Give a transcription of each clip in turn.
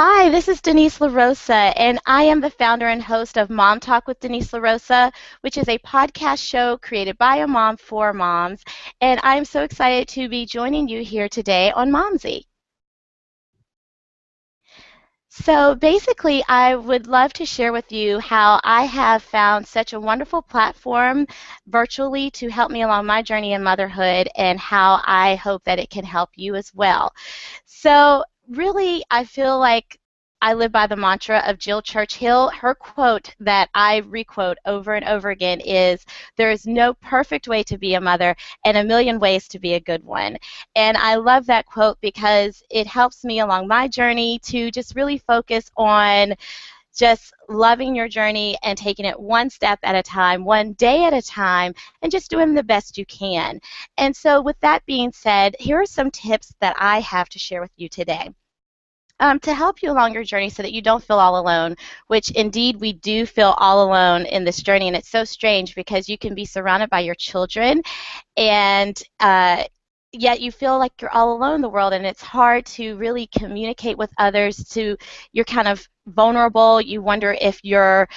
Hi, this is Denise LaRosa, and I am the founder and host of Mom Talk with Denise LaRosa, which is a podcast show created by a mom for moms. And I'm so excited to be joining you here today on MOMZY. So basically, I would love to share with you how I have found such a wonderful platform virtually to help me along my journey in motherhood and how I hope that it can help you as well. So really, I feel like I live by the mantra of Jill Churchill. Her quote that I requote over and over again is, "There is no perfect way to be a mother and a million ways to be a good one." And I love that quote because it helps me along my journey to just really focus on just loving your journey and taking it one step at a time, one day at a time, and just doing the best you can. And so, with that being said, here are some tips that I have to share with you today. To help you along your journey so that you don't feel all alone, which indeed we do feel all alone in this journey. And it's so strange because you can be surrounded by your children and yet you feel like you're all alone in the world, and it's hard to really communicate with others. You're kind of vulnerable. You wonder if you're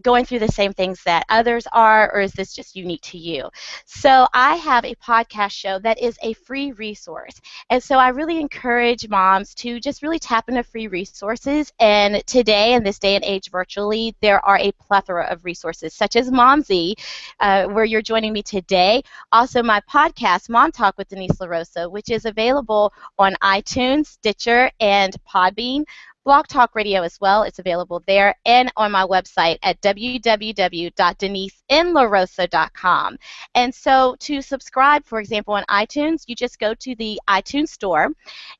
going through the same things that others are, or is this just unique to you? So I have a podcast show that is a free resource. And so I really encourage moms to just really tap into free resources. And today, in this day and age virtually, there are a plethora of resources, such as MOMZY, where you're joining me today. Also, my podcast, Mom Talk with Denise LaRosa, which is available on iTunes, Stitcher, and Podbean. Blog Talk Radio as well. It's available there and on my website at www.denisenlarosa.com. And so to subscribe, for example, on iTunes, you just go to the iTunes store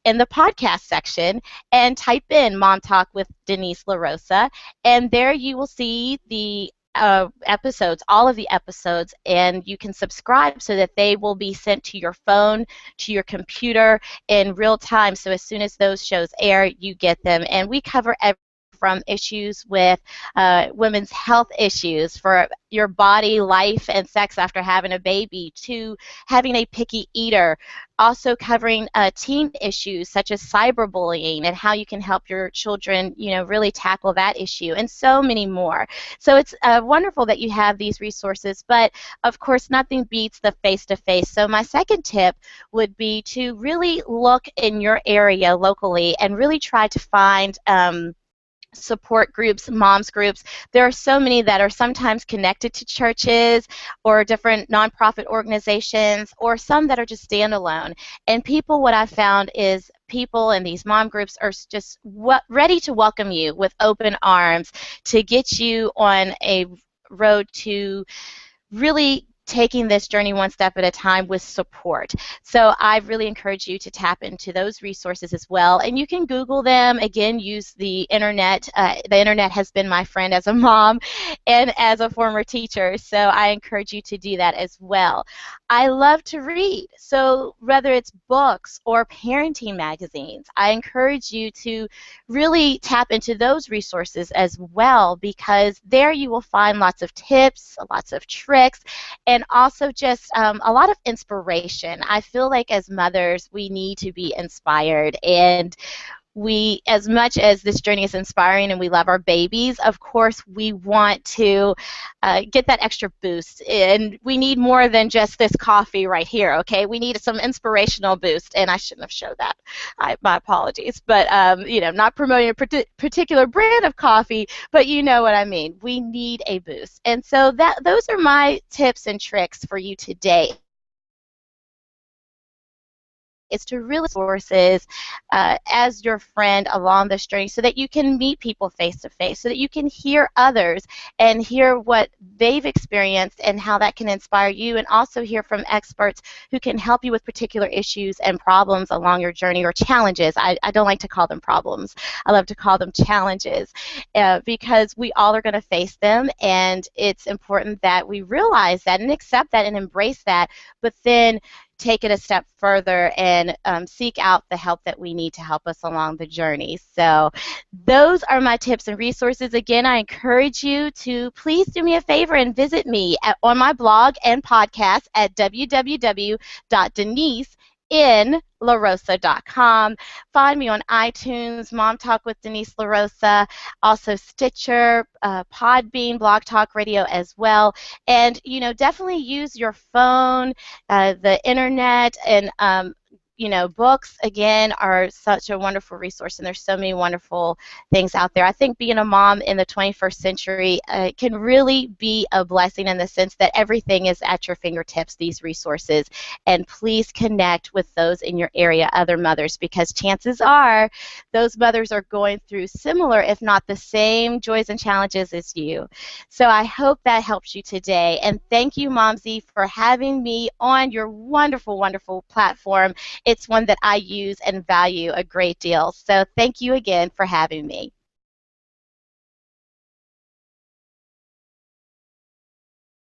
in the podcast section and type in Mom Talk with Denise LaRosa, and there you will see the episodes, all of the episodes, and you can subscribe so that they will be sent to your phone, to your computer in real time. So as soon as those shows air, you get them. And we cover from issues with women's health issues for your body, life, and sex after having a baby, to having a picky eater, also covering teen issues such as cyberbullying and how you can help your children, really tackle that issue, and so many more. So it's wonderful that you have these resources, but of course nothing beats the face-to-face. So my second tip would be to really look in your area locally and really try to find support groups, moms groups. There are so many that are sometimes connected to churches or different nonprofit organizations, or some that are just standalone. And what I've found is people in these mom groups are just ready to welcome you with open arms to get you on a road to really taking this journey one step at a time with support. So I really encourage you to tap into those resources as well. And you can Google them. Again, use the internet. The internet has been my friend as a mom and as a former teacher, so I encourage you to do that as well. I love to read, so whether it's books or parenting magazines, I encourage you to really tap into those resources as well, because there you will find lots of tips, lots of tricks, and also just a lot of inspiration. I feel like as mothers, we need to be inspired, and as much as this journey is inspiring and we love our babies, of course we want to get that extra boost, and we need more than just this coffee right here, okay? We need some inspirational boost, and I shouldn't have showed that. My apologies, but not promoting a particular brand of coffee, but you know what I mean. We need a boost, and so those are my tips and tricks for you today. Is to really sources as your friend along this journey, so that you can meet people face to face, so that you can hear others and hear what they've experienced and how that can inspire you, and also hear from experts who can help you with particular issues and problems along your journey, or challenges. I don't like to call them problems. I love to call them challenges, because we all are going to face them, and it's important that we realize that and accept that and embrace that, but then take it a step further and seek out the help that we need to help us along the journey. So those are my tips and resources. Again, I encourage you to please do me a favor and visit me on my blog and podcast at www.denise larosa.com. Find me on iTunes, Mom Talk with Denise LaRosa, also Stitcher, Podbean, Blog Talk Radio as well. And, definitely use your phone, the internet, and books, again, are such a wonderful resource, and there's so many wonderful things out there. I think being a mom in the 21st century can really be a blessing in the sense that everything is at your fingertips, these resources. And please connect with those in your area, other mothers, because chances are those mothers are going through similar, if not the same, joys and challenges as you. So I hope that helps you today. And thank you, MOMZY, for having me on your wonderful, wonderful platform. It's one that I use and value a great deal. So thank you again for having me.